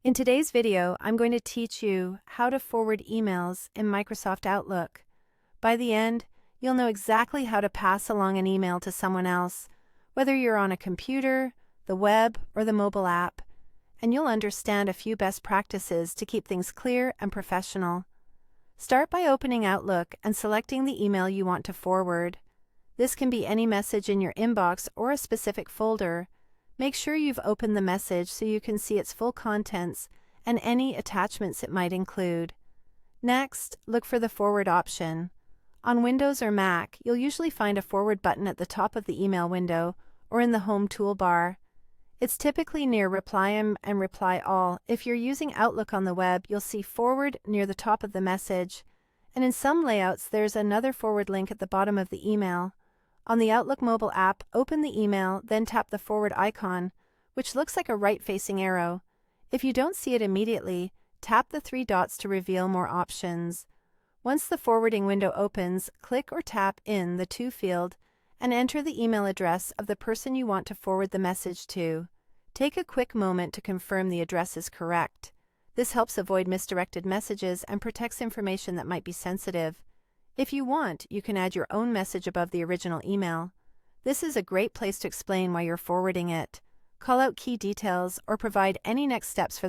In today's video, I'm going to teach you how to forward emails in Microsoft Outlook. By the end, you'll know exactly how to pass along an email to someone else, whether you're on a computer, the web, or the mobile app, and you'll understand a few best practices to keep things clear and professional. Start by opening Outlook and selecting the email you want to forward. This can be any message in your inbox or a specific folder. Make sure you've opened the message so you can see its full contents and any attachments it might include. Next, look for the forward option. On Windows or Mac, you'll usually find a forward button at the top of the email window or in the home toolbar. It's typically near Reply and Reply All. If you're using Outlook on the web, you'll see Forward near the top of the message, and in some layouts there's another forward link at the bottom of the email. On the Outlook mobile app, open the email, then tap the forward icon, which looks like a right-facing arrow. If you don't see it immediately, tap the three dots to reveal more options. Once the forwarding window opens, click or tap in the To field and enter the email address of the person you want to forward the message to. Take a quick moment to confirm the address is correct. This helps avoid misdirected messages and protects information that might be sensitive. If you want, you can add your own message above the original email. This is a great place to explain why you're forwarding it, call out key details, or provide any next steps for the